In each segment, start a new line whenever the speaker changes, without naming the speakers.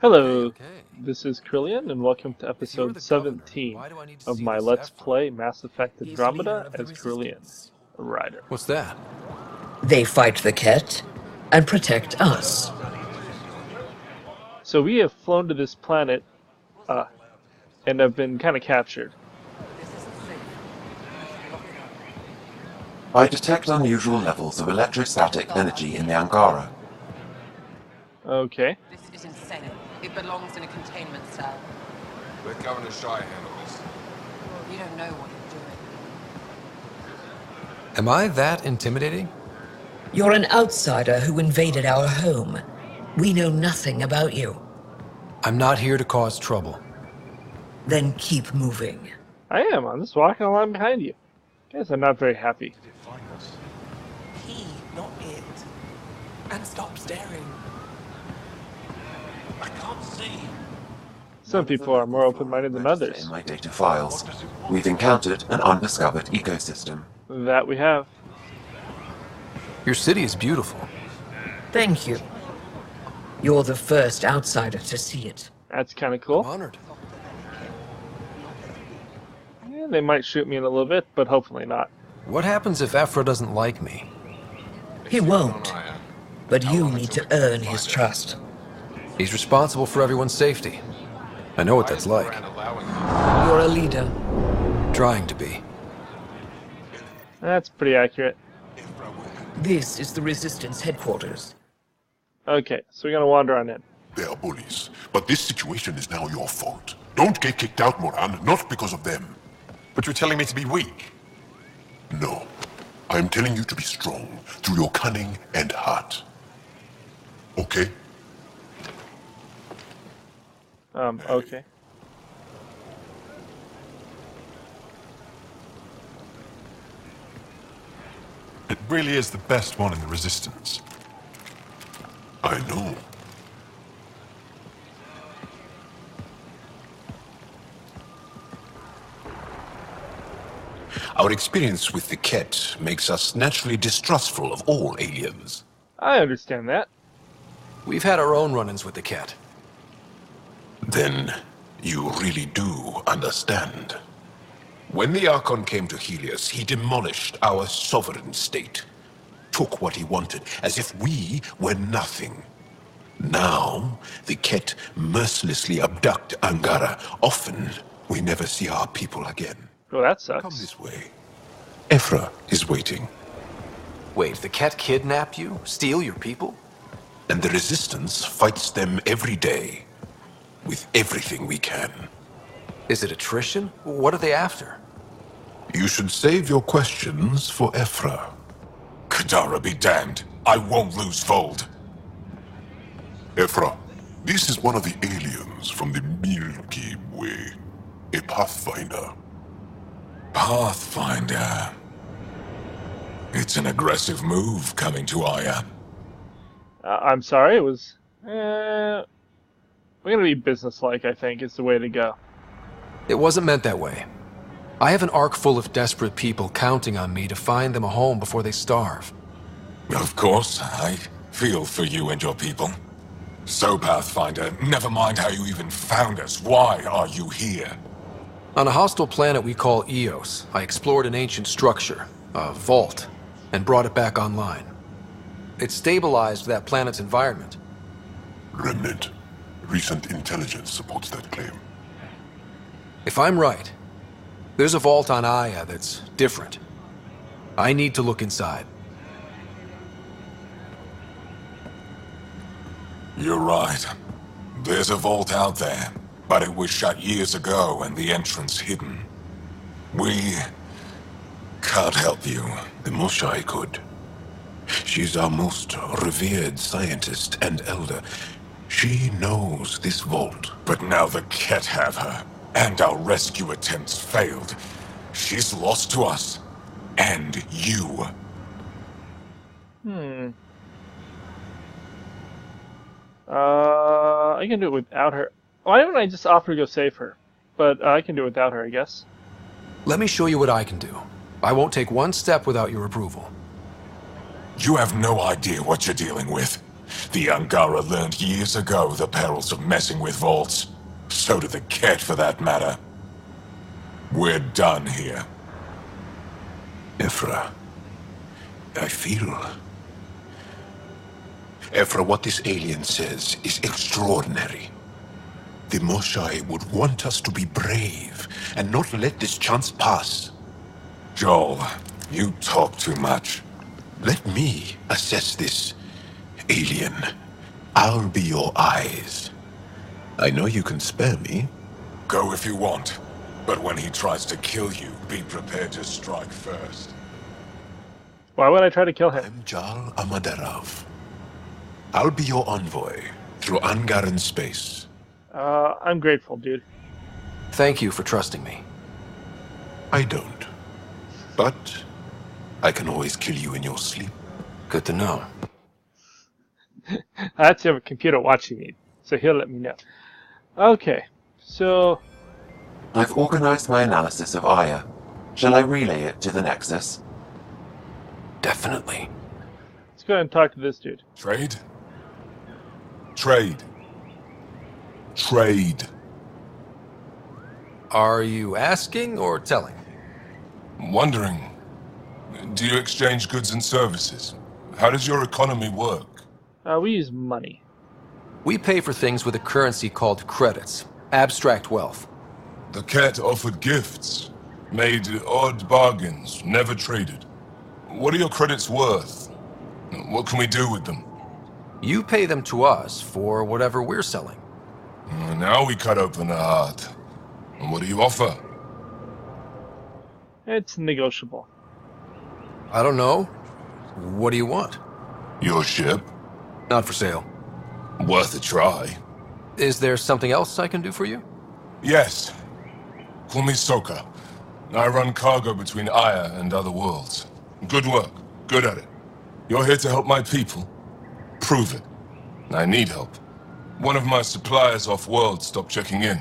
Hello,
Okay.
this is Krillian, and welcome to
If you were
episode
the governor,
17
why do I need to
of
see
my
this
Let's
Ephra?
Play Mass Effect
He's leader
Andromeda
of the
as Krillian,
resistance.
a rider.
What's that?
They fight the Ket and protect us.
So we have flown to this planet, uh, and have been kind of captured.
I detect unusual levels of electrostatic energy in the Angara.
Okay.
This is insane. It belongs in a containment cell.
Let Governor Shy handle this.
You don't know what you're doing.
Am I that intimidating?
You're an outsider who invaded our home. We know nothing about you.
I'm not here to cause trouble.
Then keep moving.
I am. I'm just walking along behind you. Guys, I'm not very happy.
He, not it. And stop staring. I can't see.
Some people are more open-minded than
Register
others.
In my data files, we've encountered an undiscovered ecosystem.
That we have.
Your city is beautiful.
Thank you. You're the first outsider to see it.
That's kind of
I'm
cool.
honored.
Yeah, they might shoot me in a little bit, but hopefully not.
What happens if Ephra doesn't like me?
He won't. But you need to earn his trust.
He's responsible for everyone's safety. I know what that's like.
You're a leader.
Trying to be.
That's pretty accurate.
This is the Resistance headquarters.
Okay, so we're gonna wander on in.
They are bullies, but this situation is now your fault. Don't get kicked out, Moran, not because of them.
But you're telling me to be weak.
No. I'm telling you to be strong through your cunning and heart. Okay?
Okay.
It really is the best one in the Resistance.
I know.
Our experience with the Ket makes us naturally distrustful of all aliens.
I understand that.
We've had our own run-ins with the Ket.
Then you really do understand. When the Archon came to Helios, he demolished our sovereign state. Took what he wanted, as if we were nothing. Now, the Ket mercilessly abduct Angara. Often, we never see our people again.
Well, that
Come
sucks.
this way. Ephra is waiting,
Wait, the Ket kidnap you? Steal your people?
and the Resistance fights them every day. With everything we can.
Is it attrition? What are they after?
You should save your questions for Ephra.
Kadara be damned. I won't lose Fold. Ephra, this is one of the aliens from the Milky Way. A Pathfinder.
Pathfinder. It's an aggressive move coming to Aya.
I'm sorry, it was... we're gonna be businesslike, I think, is the way to go.
It wasn't meant that way. I have an ark full of desperate people counting on me to find them a home before they starve.
Of course, I feel for you and your people. So, Pathfinder, never mind how you even found us. Why are you here?
On a hostile planet we call Eos, I explored an ancient structure, a vault, and brought it back online. It stabilized that planet's environment.
Remnant. Recent intelligence supports that claim.
If I'm right, there's a vault on Aya that's different. I need to look inside.
You're right. There's a vault out there, but it was shut years ago and the entrance hidden. We can't help you. The Moshai could. She's our most revered scientist and elder. She knows this vault. But now the Ket have her, and our rescue attempts failed. She's lost to us, and you.
I can do it without her. Why don't I just offer to go save her? But I can do it without her, I guess.
Let me show you what I can do. I won't take one step without your approval.
You have no idea what you're dealing with. The Angara learned years ago the perils of messing with vaults. So did the Ket, for that matter. We're done here.
Ephra, I feel... Ephra, what this alien says is extraordinary. The Moshai would want us to be brave and not let this chance pass.
Joel, you talk too much.
Let me assess this, alien. I'll be your eyes. I know you can spare me.
Go if you want. But when he tries to kill you, be prepared to strike first.
Why would I try to kill him?
I'm Jal Amaderov. I'll be your envoy through Angaran space.
I'm grateful, dude.
Thank you for trusting me.
I don't. But I can always kill you in your sleep.
Good to know.
I actually have a computer watching me, so he'll let me know. Okay, so...
I've organized my analysis of Aya. Shall I relay it to the Nexus?
Definitely.
Let's go ahead and talk to this dude.
Trade? Trade. Trade.
Are you asking or telling?
Wondering, do you exchange goods and services? How does your economy work?
We use money.
We pay for things with a currency called credits. Abstract wealth.
The Ket offered gifts, made odd bargains, never traded. What are your credits worth? What can we do with them?
You pay them to us for whatever we're selling.
Now we cut open the heart. And what do you offer?
It's negotiable.
I don't know. What do you want?
Your ship?
Not for sale.
Worth a try.
Is there something else I can do for you?
Yes. Call me Soka. I run cargo between Aya and other worlds. Good work. Good at it. You're here to help my people? Prove it. I need help. One of my suppliers off-world stopped checking in.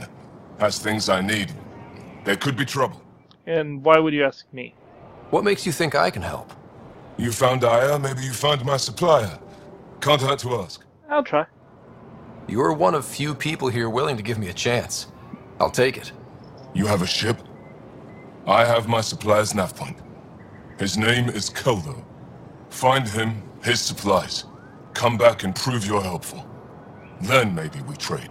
Has things I need. There could be trouble.
And why would you ask me?
What makes you think I can help?
You found Aya, maybe you found my supplier. Can't hurt to ask.
I'll try.
You're one of few people here willing to give me a chance. I'll take it.
You have a ship? I have my supplier's nav point. His name is Keldo. Find him, his supplies. Come back and prove you're helpful. Then maybe we trade.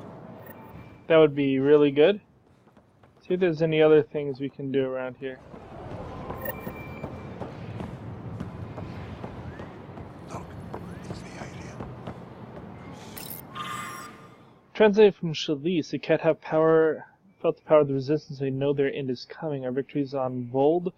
That would be really good. See if there's any other things we can do around here. Translated from Shalice, the Ket have felt the power of the resistance. They know their end is coming. Our victories on Vold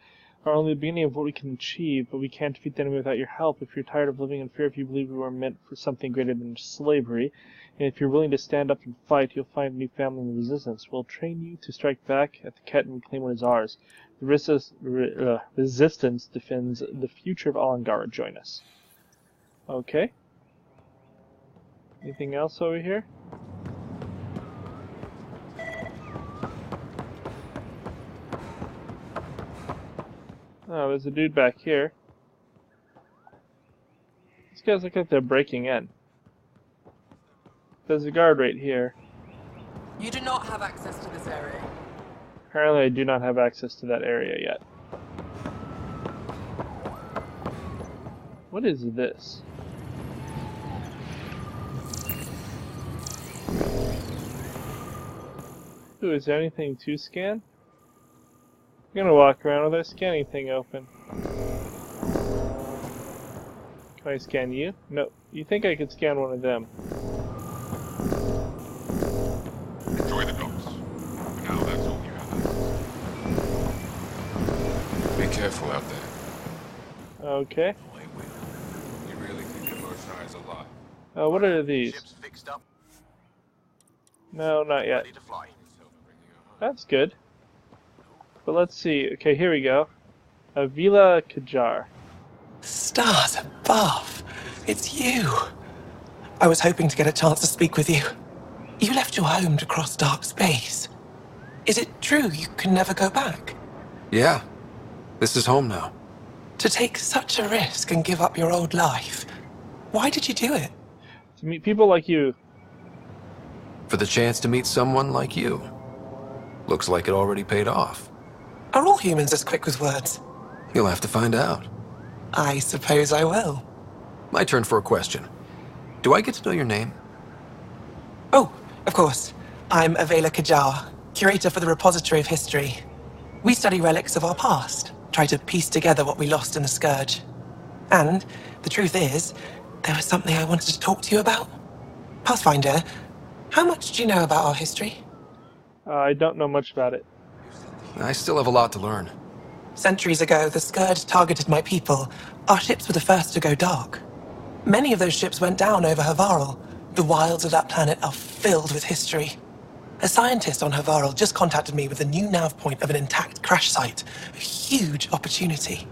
are only the beginning of what we can achieve, but we can't defeat the enemy without your help. If you're tired of living in fear, if you believe we were meant for something greater than slavery, and if you're willing to stand up and fight, you'll find a new family in the resistance. We'll train you to strike back at the Ket and reclaim what is ours. The resistance defends the future of Alangara. Join us. Okay. Anything else over here? Oh, there's a dude back here. These guys look like they're breaking in. There's a guard right here.
You do not have access to this area.
Apparently I do not have access to that area yet. What is this? Ooh, is there anything to scan? I'm gonna walk around with our scanning thing open. Can I scan you? No. You think I could scan one of them?
Enjoy the docks. For now, that's all you have. Be careful out there.
Okay.
You really think the Moshai is alive?
What are these?
Ship's fixed up,
No, not yet.
ready to fly.
That's good. But let's see. Okay, here we go. Avila Kajar.
Stars above! It's you! I was hoping to get a chance to speak with you. You left your home to cross dark space. Is it true you can never go back?
Yeah. This is home now.
To take such a risk and give up your old life? Why did you do it?
To To meet people like you.
For the chance to meet someone like you. Looks like it already paid off.
Are all humans as quick with words?
You'll have to find out.
I suppose I will.
My turn for a question. Do I get to know your name?
Oh, of course. I'm Avela Kajar, curator for the Repository of History. We study relics of our past, try to piece together what we lost in the Scourge. And the truth is, there was something I wanted to talk to you about. Pathfinder, how much do you know about our history?
I don't know much about it.
I still have a lot to learn.
Centuries ago, the Scourge targeted my people. Our ships were the first to go dark. Many of those ships went down over Havarl. The wilds of that planet are filled with history. A scientist on Havarl just contacted me with a new nav point of an intact crash site. A huge opportunity.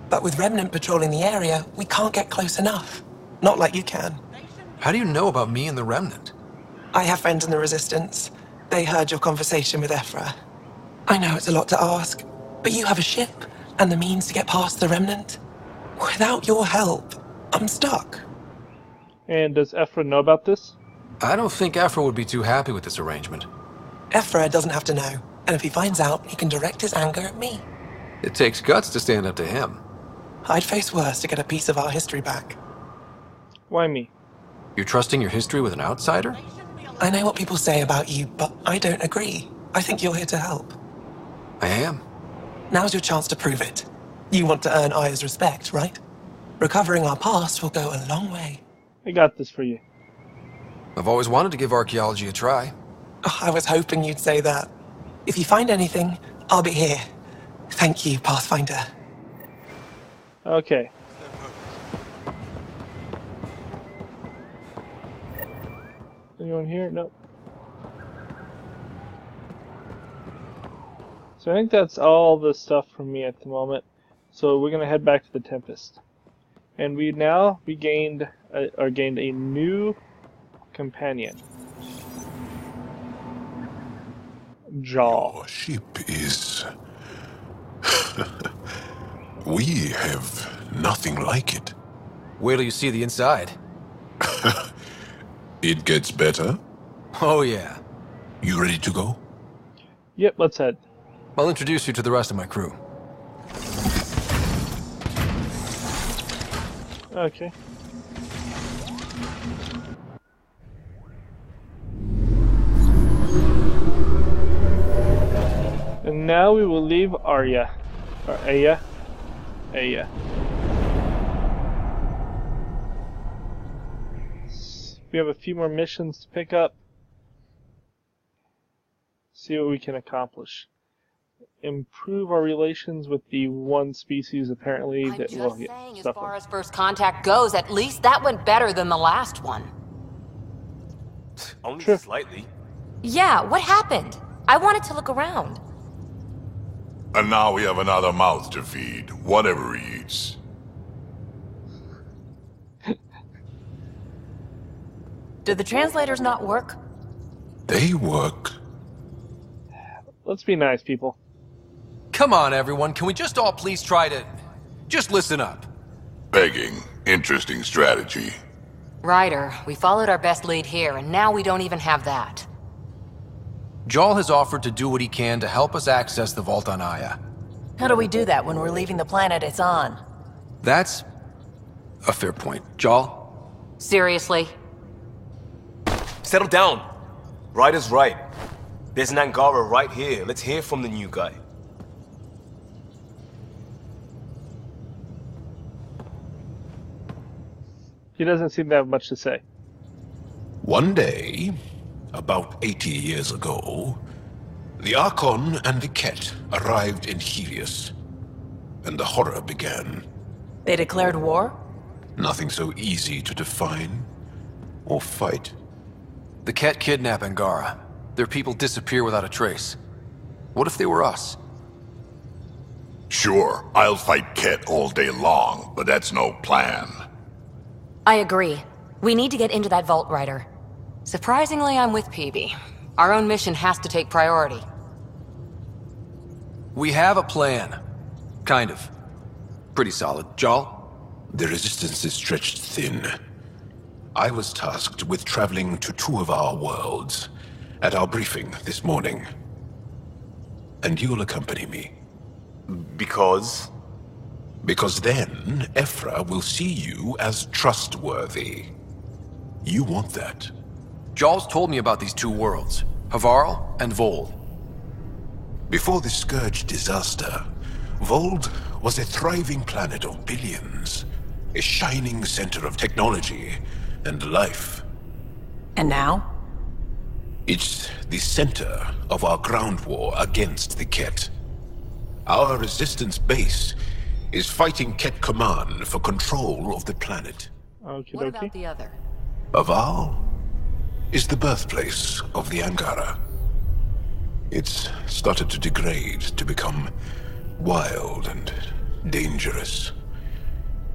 But with Remnant patrolling the area, we can't get close enough. Not like you can.
How do you know about me and the Remnant?
I have friends in the Resistance. They heard your conversation with Ephra. I know it's a lot to ask, but you have a ship and the means to get past the Remnant. Without your help, I'm stuck.
And does Ephra know about this?
I don't think Afro would be too happy with this arrangement.
Ephra doesn't have to know, and if he finds out, he can direct his anger at me.
It takes guts to stand up to him.
I'd face worse to get a piece of our history back.
Why me?
You're trusting your history with an outsider?
I know what people say about you, but I don't agree. I think you're here to help.
I am.
Now's your chance to prove it. You want to earn Aya's respect, right? Recovering our past will go a long way.
I got this for you.
I've always wanted to give archaeology a try.
Oh, I was hoping you'd say that. If you find anything, I'll be here. Thank you, Pathfinder.
Okay. Anyone here? Nope. So I think that's all the stuff from me at the moment. So we're gonna head back to the Tempest, and we gained a new companion, Jaw.
Your ship is... We have nothing like it.
Wait till you see the inside.
It gets better.
Oh yeah.
You ready to go?
Yep, let's head.
I'll introduce you to the rest of my crew.
Okay. And now we will leave Arya. Or Aya. Aya. We have a few more missions to pick up. See what we can accomplish. Improve our relations with the one species apparently that will
I'm just saying, as
suffer.
far as first contact goes, at least that went better than the last one.
Only
Sure.
slightly.
Yeah, what happened? I wanted to look around.
And now we have another mouth to feed, whatever he eats.
Did the translators not work?
They work.
Let's be nice, people.
Come on, everyone. Can we just all please try to... just listen up?
Begging. Interesting strategy.
Ryder, we followed our best lead here, and now we don't even have that.
Jaal has offered to do what he can to help us access the vault on Aya.
How do we do that when we're leaving the planet it's on?
That's a fair point. Jaal?
Seriously?
Settle down. Ryder's right. There's an Angara right here. Let's hear from the new guy.
He doesn't seem to have much to say.
One day, about 80 years ago, the Archon and the Ket arrived in Helios, and the horror began.
They declared war?
Nothing so easy to define or fight.
The Ket kidnap Angara. Their people disappear without a trace. What if they were us?
Sure, I'll fight Ket all day long, but that's no plan.
I agree. We need to get into that vault, Ryder. Surprisingly, I'm with PB. Our own mission has to take priority.
We have a plan. Kind of. Pretty solid. Jaal?
The resistance is stretched thin. I was tasked with traveling to 2 of our worlds at our briefing this morning. And you'll accompany me.
Because?
Because then, Ephra will see you as trustworthy. You want that.
Jarl's told me about these 2 worlds, Havarl and Vold.
Before the Scourge disaster, Vold was a thriving planet of billions. A shining center of technology and life.
And now?
It's the center of our ground war against the Ket. Our resistance base is fighting Ket Command for control of the planet.
What about the other?
Havarl is the birthplace of the Angara. It's started to degrade, to become wild and dangerous.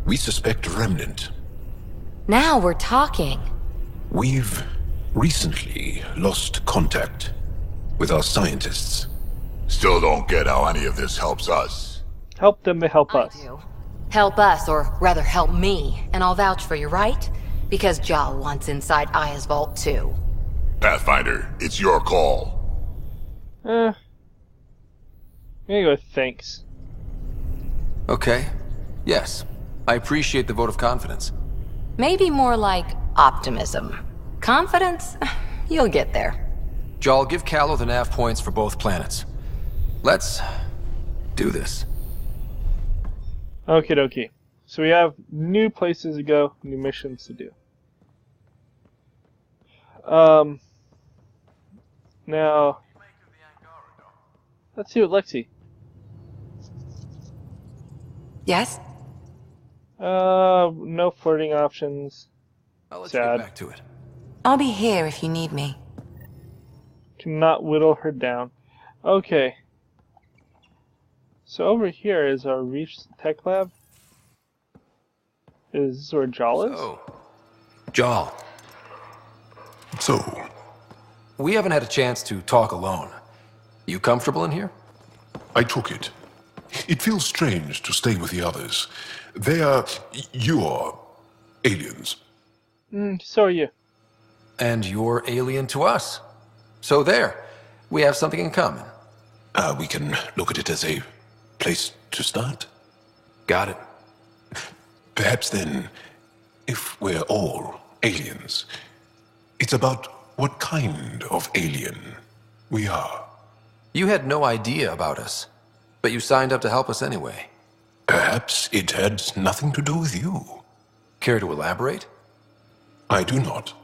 We suspect Remnant.
Now we're talking.
We've recently lost contact with our scientists.
Still don't get how any of this helps us.
Help them to help us.
Do. Help us, or rather help me, and I'll vouch for you, right? Because Jal wants inside Aya's vault too.
Pathfinder, it's your call.
I'm gonna go with thanks.
Okay. Yes. I appreciate the vote of confidence.
Maybe more like optimism. Confidence? You'll get there.
Jarl, give Callow the nav points for both planets. Let's do this.
Okie dokie. So we have new places to go, new missions to do. Now, let's see what Lexi.
Yes?
No flirting options.
I'll let
Sad.
you get back to it.
I'll be here if you need me.
Cannot whittle her down. Okay. So over here is our Reach Tech Lab. Is this where Jal is?
Oh. Jarl.
So,
We haven't had a chance to talk alone. You comfortable in here?
I took it. It feels strange to stay with the others. They are... you are... aliens.
So are you.
And you're alien to us. So there. We have something in common.
We can look at it as a place to start.
Got it.
Perhaps then, if we're all aliens, it's about what kind of alien we are.
You had no idea about us, but you signed up to help us anyway.
Perhaps it had nothing to do with you.
Care to elaborate?
I do not.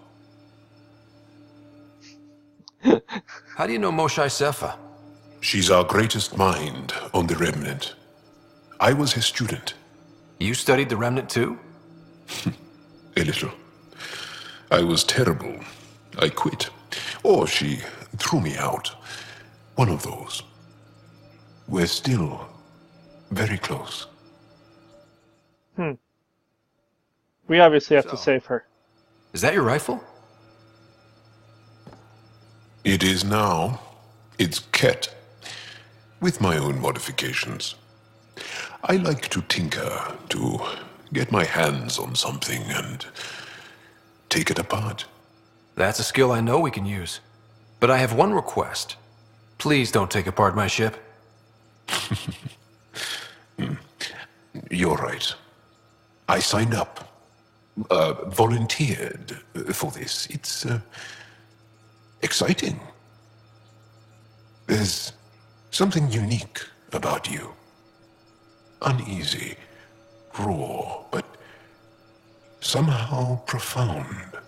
How do you know Moshae Sefa?
She's our greatest mind on the Remnant. I was his student.
You studied the Remnant too?
A little. I was terrible. I quit. Or she threw me out. One of those. We're still very close.
We obviously have to save her.
Is that your rifle?
It is now. It's Ket. With my own modifications. I like to tinker, to get my hands on something and take it apart.
That's a skill I know we can use. But I have one request. Please don't take apart my ship.
You're right. I signed up. Volunteered for this. It's exciting. There's something unique about you. Uneasy, raw, but somehow profound.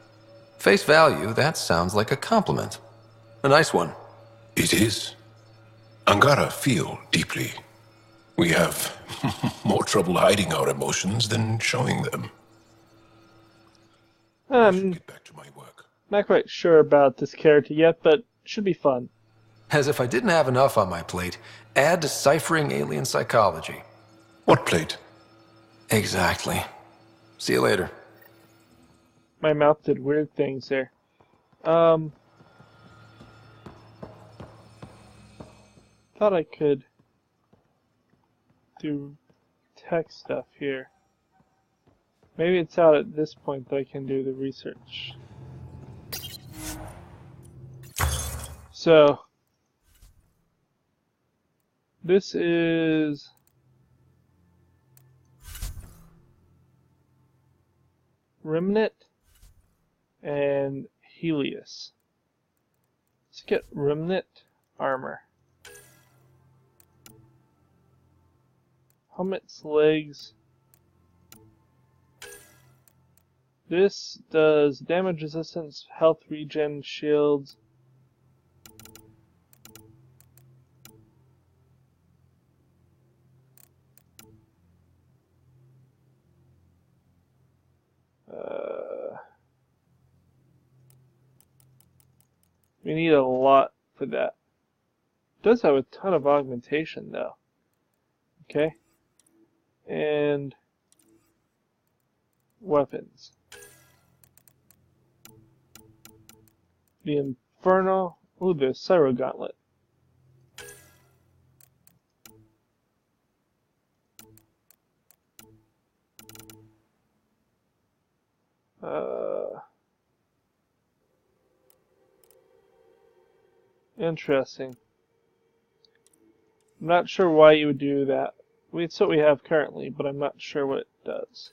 Face value, that sounds like a compliment. A nice one.
It is. Angara feel deeply. We have more trouble hiding our emotions than showing them.
Get back to my work. Not quite sure about this character yet, but should be fun.
As if I didn't have enough on my plate, add deciphering alien psychology.
What plate?
Exactly. See you later.
My mouth did weird things there. Thought I could do tech stuff here. Maybe it's out at this point that I can do the research. So, this is Remnant and Helios. Let's get Remnant armor. Helmet's legs. This does damage resistance, health regen, shields. We need a lot for that. It does have a ton of augmentation though. Okay. And weapons. The Inferno. Ooh, the Cyro Gauntlet. Interesting. I'm not sure why you would do that. It's what we have currently, but I'm not sure what it does.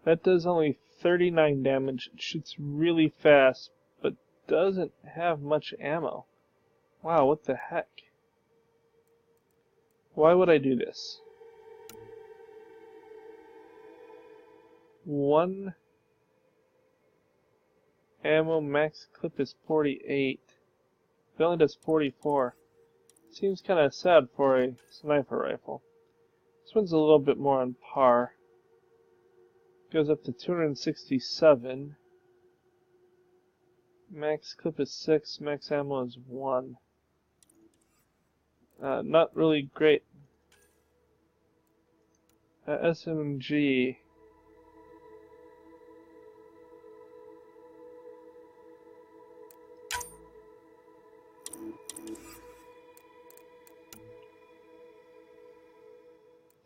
That does only 39 damage. It shoots really fast, but doesn't have much ammo. Wow, what the heck? Why would I do this? One ammo max clip is 48. It only does 44. Seems kind of sad for a sniper rifle. This one's a little bit more on par. Goes up to 267. Max clip is 6, max ammo is 1. Not really great. SMG.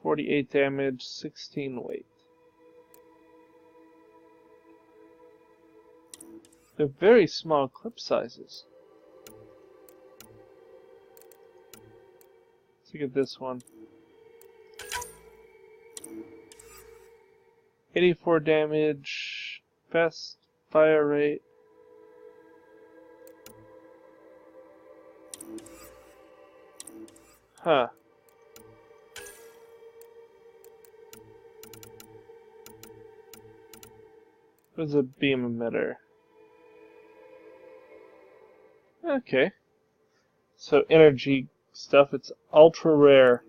.48 damage, 16 weight. They're very small clip sizes. Let's look at this one. 84 damage, fast fire rate. Huh. What is a beam emitter? Okay. So energy stuff, it's ultra rare.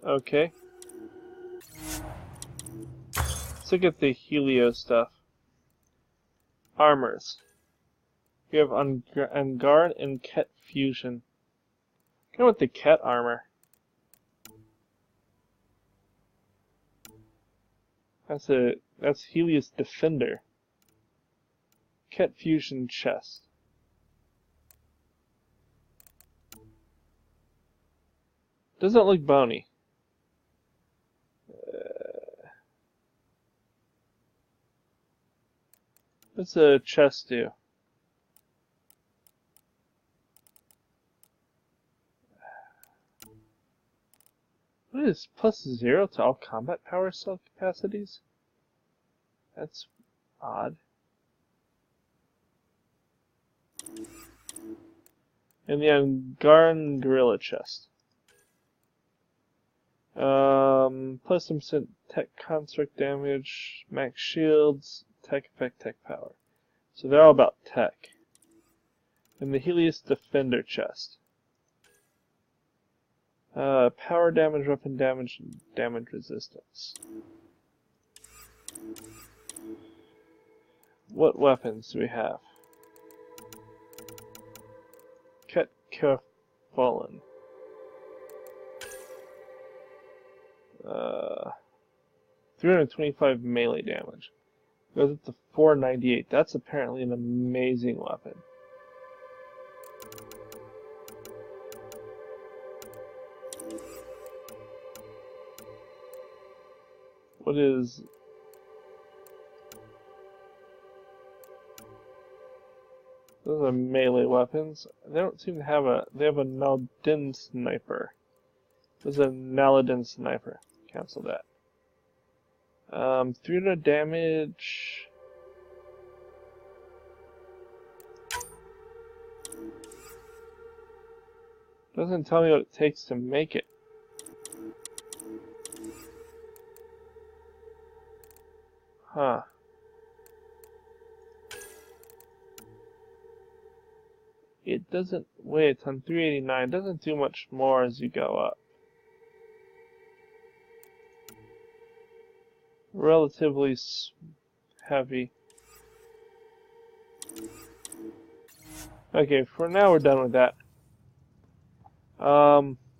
Okay. Let's look at the Helio stuff. Armors. We have Unguard and Ket Fusion. Go with the Ket armor. That's Helios Defender. Ket Fusion chest. Doesn't look bony. What's a chest do? What is +0 to all combat power cell capacities? That's odd. And the Angaran Gorilla chest. Plus some tech construct damage, max shields, tech effect, tech power. So they're all about tech. And the Helios Defender chest. Power damage, weapon damage, and damage resistance. What weapons do we have? Ket Fallen. 325 melee damage. Goes up to 498. That's apparently an amazing weapon. What is... Those are melee weapons. They don't seem to have a... They have a Naldin sniper. There's a Naladin sniper. Cancel that. 300 damage... Doesn't tell me what it takes to make it. Huh. It doesn't... Wait, it's on 389. It doesn't do much more as you go up. Relatively heavy. Okay, for now we're done with that.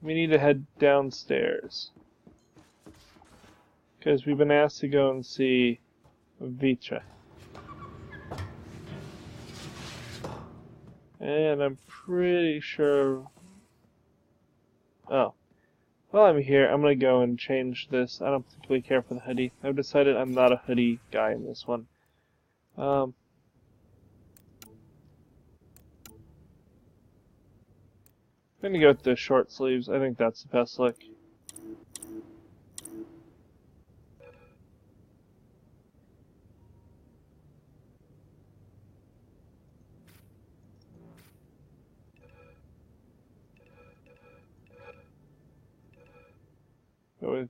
We need to head downstairs. Because we've been asked to go and see Vitra. And I'm pretty sure... Oh. While I'm here, I'm going to go and change this. I don't particularly care for the hoodie. I've decided I'm not a hoodie guy in this one. I'm going to go with the short sleeves. I think that's the best look. Go with...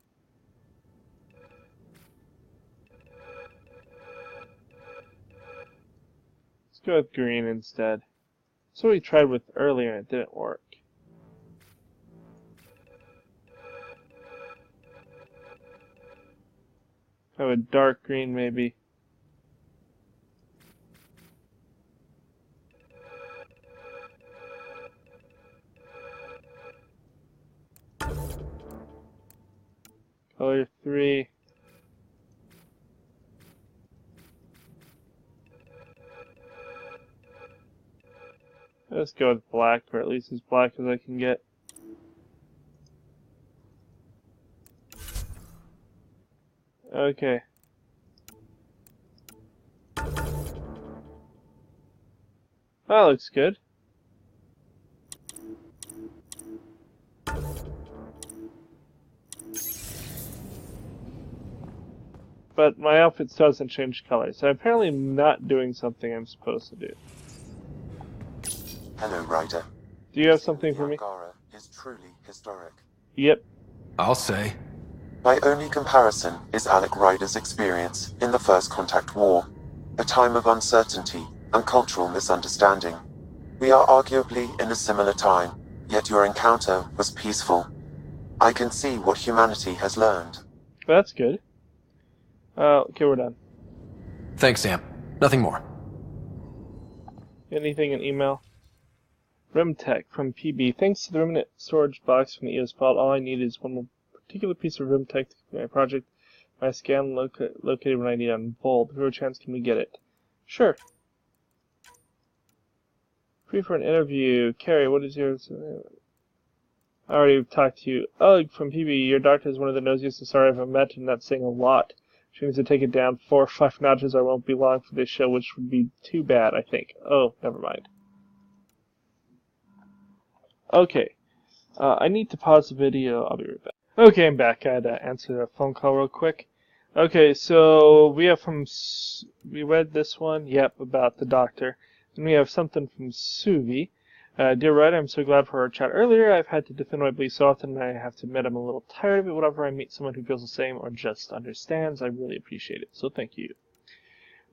Let's go with green instead. That's what we tried with earlier and it didn't work. Have a dark green maybe. Color 3. Let's go with black, or at least as black as I can get. Okay. That looks good. But my outfit still doesn't change color, so I'm apparently not doing something I'm supposed to do.
Hello, Ryder.
Do you have something for me?
Angara is truly historic.
Yep.
I'll say.
My only comparison is Alec Ryder's experience in the First Contact War, a time of uncertainty and cultural misunderstanding. We are arguably in a similar time, yet your encounter was peaceful. I can see what humanity has learned.
That's good. Okay, we're done.
Thanks, Sam. Nothing more.
Anything in email? RimTech from PB. Thanks to the remnant storage box from the EOS vault, all I need is one more particular piece of RimTech to complete my project. My scan located when I need on Bold. If there a chance, can we get it? Sure. Free for an interview. Carrie, what is yours? I already talked to you. Oh, from PB, your doctor is one of the nosiest sorry I've ever met, and that's saying a lot. She needs to take it down 4 or 5 notches or I won't be long for this show, which would be too bad, I think. Oh, never mind. Okay. I need to pause the video. I'll be right back. Okay, I'm back. I had to answer a phone call real quick. Okay, so we have we read this one, yep, about the doctor. And we have something from Suvi. Dear Ryder, I'm so glad for our chat earlier. I've had to defend my beliefs so often, and I have to admit I'm a little tired of it. Whenever I meet someone who feels the same or just understands, I really appreciate it. So thank you.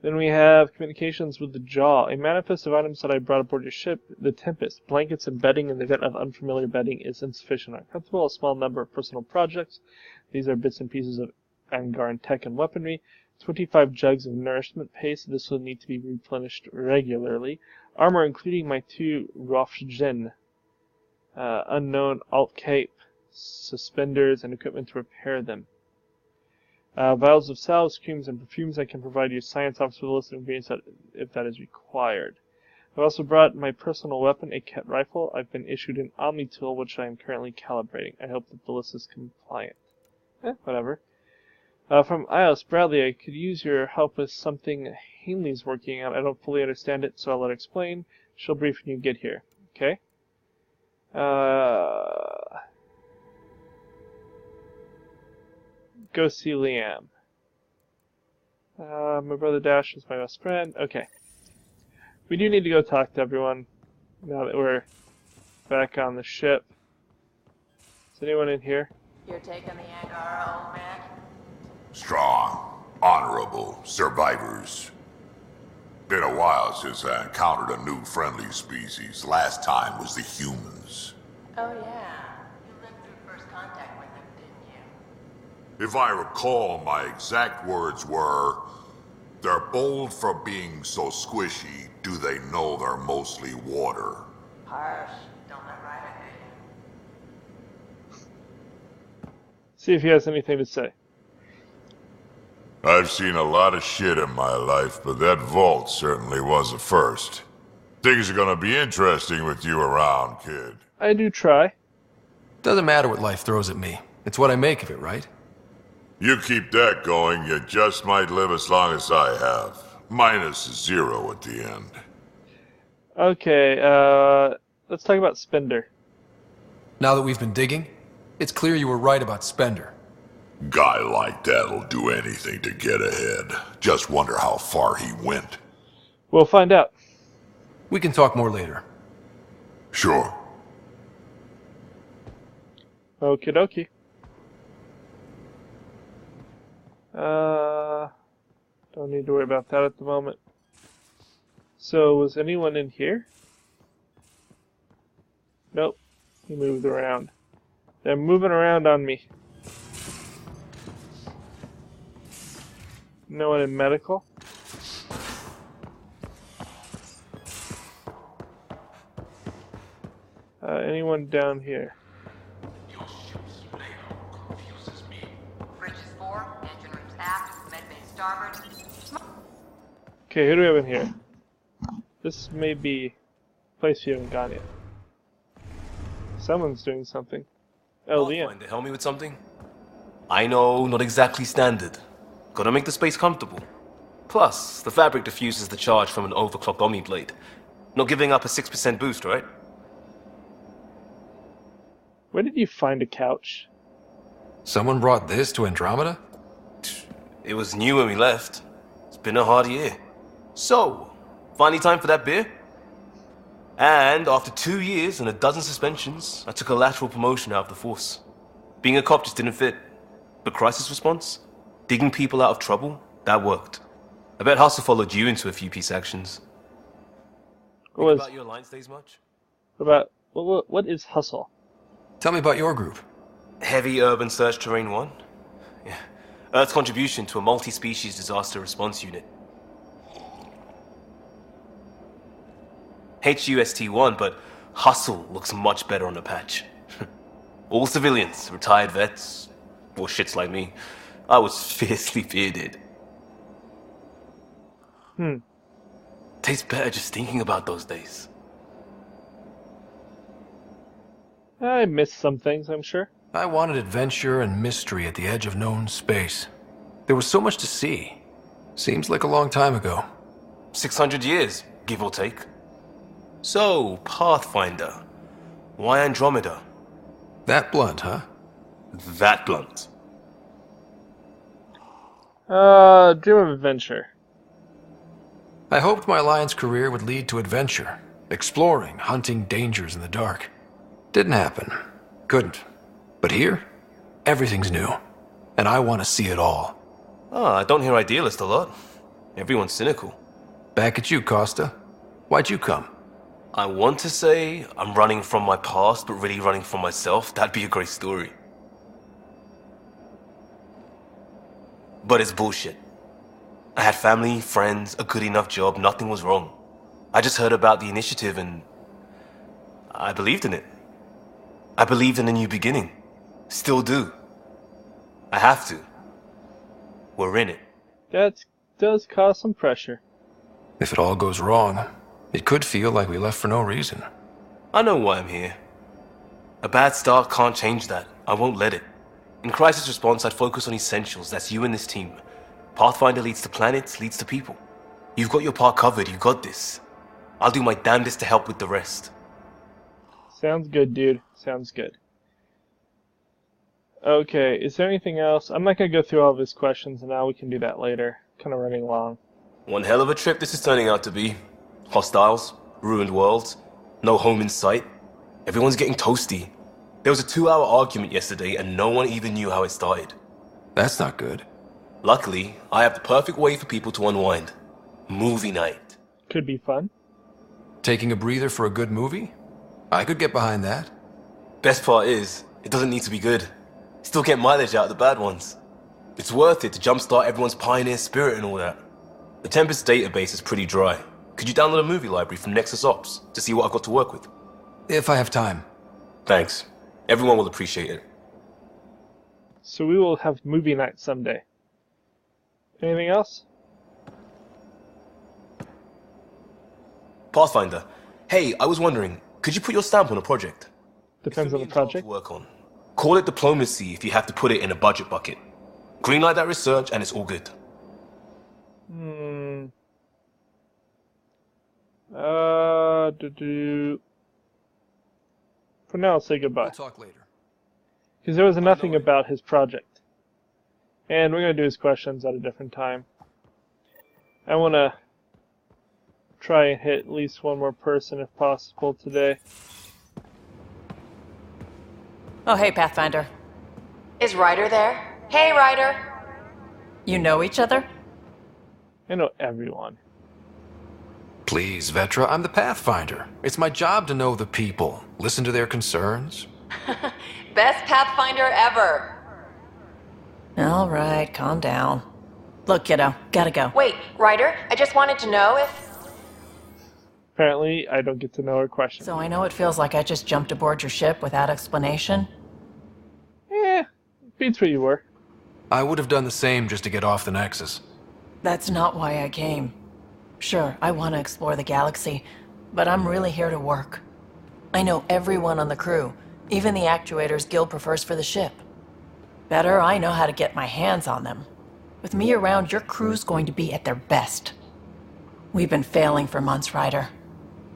Then we have communications with the Jaw. A manifest of items that I brought aboard your ship, the Tempest. Blankets and bedding in the event of unfamiliar bedding is insufficient or uncomfortable. A small number of personal projects. These are bits and pieces of Angaran tech and weaponry. 25 jugs of nourishment paste. This will need to be replenished regularly. Armor including my 2 Rofjin. Unknown alt cape, suspenders, and equipment to repair them. Vials of salves, creams, and perfumes. I can provide your science officer with a list of ingredients if that is required. I've also brought my personal weapon, a Ket rifle. I've been issued an Omni tool, which I am currently calibrating. I hope that the list is compliant. Whatever. From Ios, Bradley, I could use your help with something Hanley's working on. I don't fully understand it, so I'll let her explain. She'll brief when you get here. Okay? Go see Liam. My brother Dash is my best friend. Okay. We do need to go talk to everyone now that we're back on the ship. Is anyone in here?
You're taking the Angara, old man?
Strong, honorable survivors. Been a while since I encountered a new friendly species. Last time was the humans.
Oh yeah. You lived through first contact with them, didn't you?
If I recall, my exact words were, "They're bold for being so squishy, do they know they're mostly water?"
Harsh. Don't let Ryder hear you.
See if he has anything to say.
I've seen a lot of shit in my life, but that vault certainly was a first. Things are gonna be interesting with you around, kid.
I do try.
Doesn't matter what life throws at me. It's what I make of it, right?
You keep that going, you just might live as long as I have. Minus 0 at the end.
Okay, let's talk about Spender.
Now that we've been digging, it's clear you were right about Spender.
Guy like that'll do anything to get ahead. Just wonder how far he went.
We'll find out.
We can talk more later.
Sure.
Okie dokie. Don't need to worry about that at the moment. So, was anyone in here? Nope. He moved around. They're moving around on me. No one in medical? Anyone down here?
Bridges 4, engine rooms aft, med bay starboard.
Okay, who do we have in here? This may be a place you haven't gone yet. Someone's doing something. Oh, Liam.
Find to help me with something? I know, not exactly standard. Gotta make the space comfortable. Plus, the fabric diffuses the charge from an overclocked Omni blade. Not giving up a 6% boost, right?
Where did you find a couch?
Someone brought this to Andromeda?
It was new when we left. It's been a hard year. So, finally time for that beer? And after 2 years and a dozen suspensions, I took a lateral promotion out of the force. Being a cop just didn't fit. But crisis response? Digging people out of trouble? That worked. I bet Hustle followed you into a few peace actions. Think about your alliance days much?
What is Hustle?
Tell me about your group.
Heavy Urban Search Terrain 1? Yeah. Earth's contribution to a multi-species disaster response unit. HUST-1, but Hustle looks much better on the patch. All civilians, retired vets, or shits like me. I was fiercely bearded. Tastes better just thinking about those days.
I missed some things, I'm sure.
I wanted adventure and mystery at the edge of known space. There was so much to see. Seems like a long time ago.
600 years, give or take. So, Pathfinder. Why Andromeda?
That blunt, huh?
That blunt.
Dream of adventure.
I hoped my Alliance career would lead to adventure. Exploring, hunting dangers in the dark. Didn't happen. Couldn't. But here, everything's new. And I want to see it all.
I don't hear idealist a lot. Everyone's cynical.
Back at you, Costa. Why'd you come?
I want to say I'm running from my past, but really running from myself. That'd be a great story. But it's bullshit. I had family, friends, a good enough job, nothing was wrong. I just heard about the initiative and I believed in it. I believed in a new beginning. Still do. I have to. We're in it.
That does cause some pressure.
If it all goes wrong, it could feel like we left for no reason.
I know why I'm here. A bad start can't change that. I won't let it. In crisis response, I'd focus on essentials. That's you and this team. Pathfinder leads to planets, leads to people. You've got your part covered, you got this. I'll do my damnedest to help with the rest.
Sounds good, dude. Sounds good. Okay, is there anything else? I'm not going to go through all of his questions now. We can do that later. Kind of running long.
One hell of a trip this is turning out to be. Hostiles, ruined worlds, no home in sight. Everyone's getting toasty. There was a 2-hour argument yesterday and no one even knew how it started.
That's not good.
Luckily, I have the perfect way for people to unwind. Movie night.
Could be fun.
Taking a breather for a good movie? I could get behind that.
Best part is, it doesn't need to be good. Still get mileage out of the bad ones. It's worth it to jumpstart everyone's pioneer spirit and all that. The Tempest database is pretty dry. Could you download a movie library from Nexus Ops to see what I've got to work with?
If I have time.
Thanks. Everyone will appreciate it.
So we will have movie night someday. Anything else?
Pathfinder. Hey, I was wondering, could you put your stamp on a project?
Depends on the project.
To work on. Call it diplomacy if you have to put it in a budget bucket. Greenlight that research and it's all good.
For now, I'll say goodbye.
We'll talk later.
Because there was nothing about his project. And we're going to do his questions at a different time. I want to try and hit at least one more person if possible today.
Oh, hey, Pathfinder.
Is Ryder there? Hey, Ryder!
You know each other?
I know everyone.
Please, Vetra, I'm the Pathfinder. It's my job to know the people, listen to their concerns.
Best Pathfinder ever!
All right, calm down. Look, kiddo, gotta go.
Wait, Ryder, I just wanted to know if...
Apparently, I don't get to know her question.
So I know it feels like I just jumped aboard your ship without explanation?
Beats what you were.
I would have done the same just to get off the Nexus.
That's not why I came. Sure, I want to explore the galaxy, but I'm really here to work. I know everyone on the crew, even the actuators Gil prefers for the ship. Better, I know how to get my hands on them. With me around, your crew's going to be at their best. We've been failing for months, Ryder.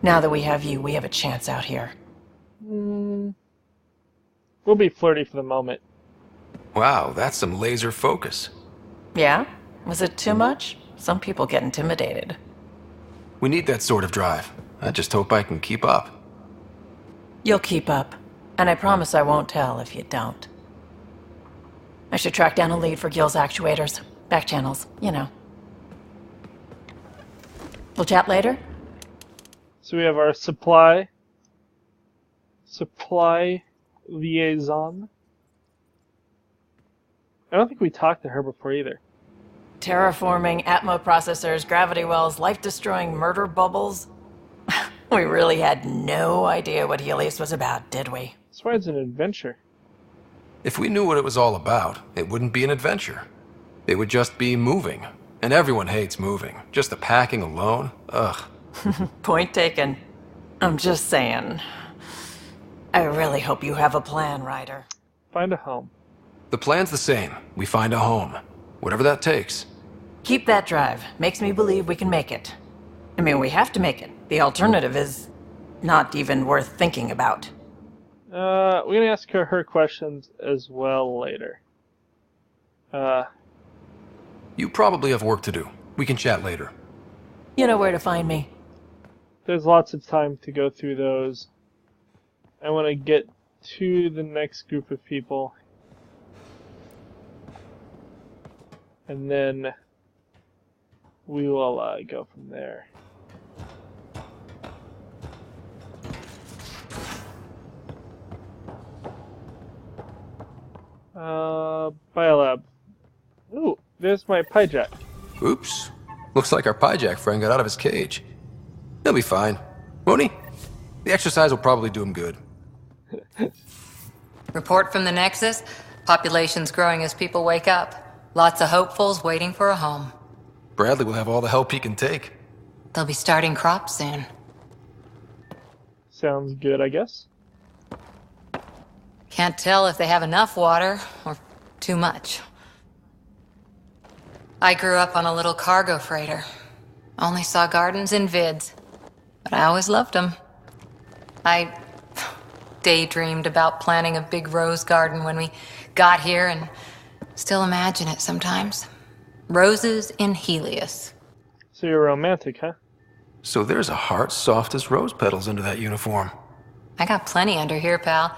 Now that we have you, we have a chance out here.
We'll be flirty for the moment.
Wow, that's some laser focus.
Yeah? Was it too much? Some people get intimidated.
We need that sort of drive. I just hope I can keep up.
You'll keep up. And I promise I won't tell if you don't. I should track down a lead for Gil's actuators. Back channels, you know. We'll chat later?
So we have our supply liaison. I don't think we talked to her before either.
Terraforming, Atmo processors, gravity wells, life-destroying murder bubbles. We really had no idea what Helios was about, did we?
That's why it's an adventure.
If we knew what it was all about, it wouldn't be an adventure. It would just be moving. And everyone hates moving. Just the packing alone, ugh.
Point taken. I'm just saying. I really hope you have a plan, Ryder.
Find a home.
The plan's the same. We find a home. Whatever that takes.
Keep that drive. Makes me believe we can make it. I mean, we have to make it. The alternative is not even worth thinking about.
We're gonna ask her questions as well later.
You probably have work to do. We can chat later.
You know where to find me.
There's lots of time to go through those. I want to get to the next group of people. And then we will go from there. Biolab. Ooh, there's my Pyjack.
Oops. Looks like our Pyjack friend got out of his cage. He'll be fine. Won't he? The exercise will probably do him good.
Report from the Nexus. Population's growing as people wake up. Lots of hopefuls waiting for a home.
Bradley will have all the help he can take.
They'll be starting crops soon.
Sounds good, I guess.
Can't tell if they have enough water, or too much. I grew up on a little cargo freighter. Only saw gardens in vids, but I always loved them. I daydreamed about planting a big rose garden when we got here and still imagine it sometimes. Roses in Helios.
So you're romantic, huh?
So there's a heart soft as rose petals under that uniform.
I got plenty under here, pal.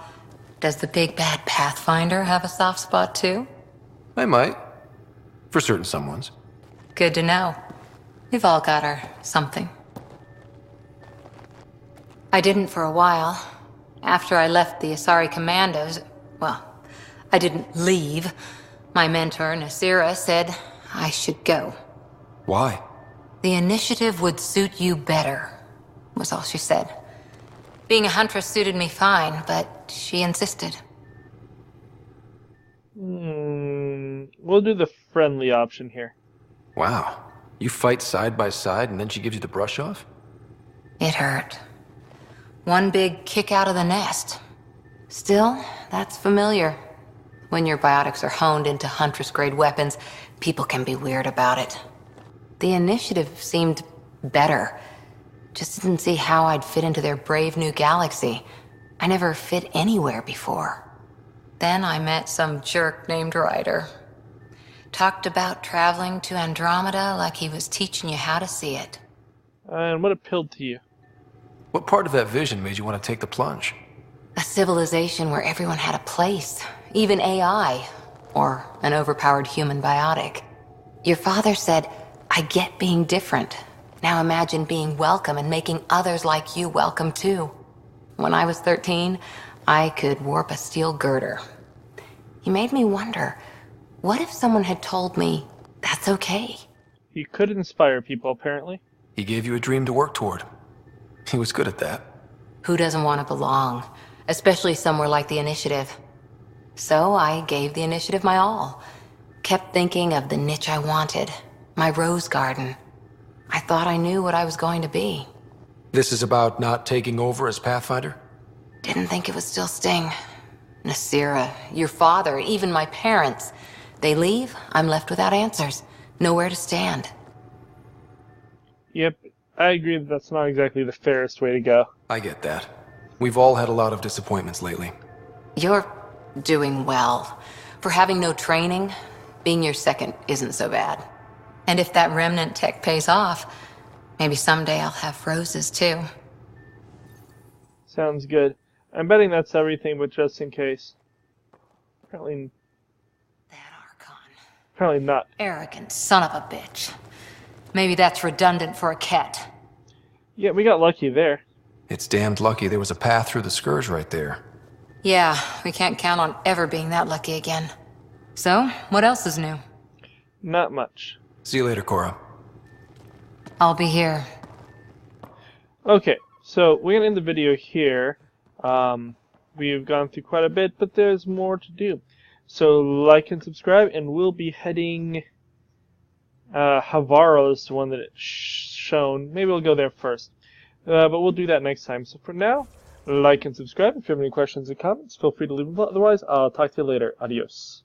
Does the big bad Pathfinder have a soft spot too?
I might. For certain someones.
Good to know. We've all got our something. I didn't for a while. After I left the Asari Commandos, well, I didn't leave. My mentor, Nasira, said I should go.
Why?
The initiative would suit you better, was all she said. Being a huntress suited me fine, but she insisted.
We'll do the friendly option here.
Wow. You fight side by side and then she gives you the brush off?
It hurt. One big kick out of the nest. Still, that's familiar. When your biotics are honed into Huntress-grade weapons, people can be weird about it. The initiative seemed better. Just didn't see how I'd fit into their brave new galaxy. I never fit anywhere before. Then I met some jerk named Ryder. Talked about traveling to Andromeda like he was teaching you how to see it.
And what appealed to you?
What part of that vision made you want to take the plunge?
A civilization where everyone had a place, even AI, or an overpowered human biotic. Your father said, I get being different. Now imagine being welcome and making others like you welcome too. When I was 13, I could warp a steel girder. He made me wonder, what if someone had told me, that's okay?
He could inspire people, apparently.
He gave you a dream to work toward. He was good at that.
Who doesn't want to belong? Especially somewhere like the Initiative. So I gave the Initiative my all. Kept thinking of the niche I wanted. My rose garden. I thought I knew what I was going to be.
This is about not taking over as Pathfinder?
Didn't think it would still sting. Nasira, your father, even my parents. They leave, I'm left without answers. Nowhere to stand.
Yep, I agree that that's not exactly the fairest way to go.
I get that. We've all had a lot of disappointments lately.
You're doing well. For having no training, being your second isn't so bad. And if that remnant tech pays off, maybe someday I'll have roses too.
Sounds good. I'm betting that's everything, but just in case. Apparently not.
Arrogant son of a bitch. Maybe that's redundant for a cat.
Yeah, we got lucky there.
It's damned lucky there was a path through the Scourge right there.
Yeah, we can't count on ever being that lucky again. So, what else is new?
Not much.
See you later, Cora.
I'll be here.
Okay, so we're going to end the video here. We've gone through quite a bit, but there's more to do. So like and subscribe, and we'll be heading... Havaro is the one that it's shown. Maybe we'll go there first. But we'll do that next time. So for now, like and subscribe. If you have any questions or comments, feel free to leave them. Otherwise, I'll talk to you later. Adios.